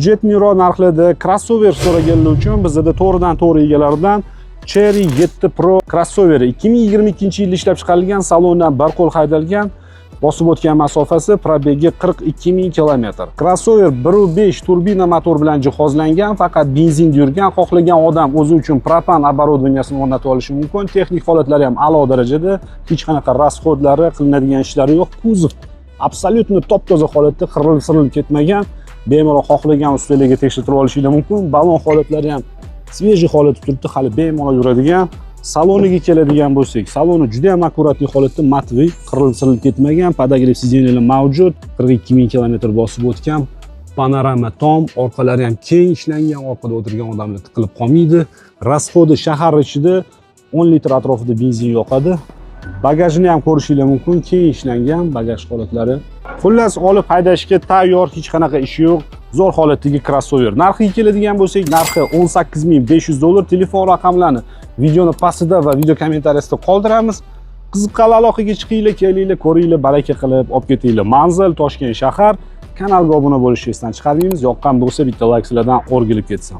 byudjetniroq narxlarda crossover so'raganlar uchun bizda to'g'ridan to'g'ri egalaridan Cherry 7 Pro crossoveri 2022-yilda ishlab chiqarilgan, salondan bir qo'l haydalgan, bosib o'tgan masofasi probegi 42 000 km. Crossover 1.5 turbina motor bilan jihozlangan, faqat benzinda yurgan, xohlagan odam o'zi uchun propan оборудованиесini o'rnatib olishi mumkin. Texnik holatlari ham a'lo darajada, hech qanaqa rasxodlari, qilinadigan ishlari yo'q. Kuzov absolyutno top-toza holatda, qirilib ketmagan. Bemalol xohlagan ustalarga tekshirtirib olishingiz mumkin. Balon holatlari ham svejiy holatda turibdi, hali bemalol yuradigan. Saloniga keladigan bo'lsak, saloni juda ham akkuratli holatda, matviy, qirilib ketmagan, podogrev sidenyalar mavjud, 42 000 km bosib o'tgan, panorama tom, orqalari ham keng ishlangan, orqada o'tirgan odamlar tiqilib qolmaydi. Rasxodi shahar ichida 10 litr atrofida benzin yoqadi. Bagajini ham ko'rishingiz mumkin, keng ishlangan bagaj holatlari. Xullas, olib haydashga tayyor, hech qanaqa ishi yo'q. Zo'r holatdagi crossover. Narxiga keladigan bo'lsak, narxi $18 500. Telefon raqamlarini videoni pastida va video kommentariyasida qoldiramiz. Qiziqqan aloqaga chiqinglar, kelinglar, ko'ringlar, baraka qilib olib ketinglar. Manzil Toshkent shahar. Kanalga obuna bo'lishni esdan chiqarmaymiz. Yoqqan bo'lsa bitta like sizlardan o'rgilib ketsin.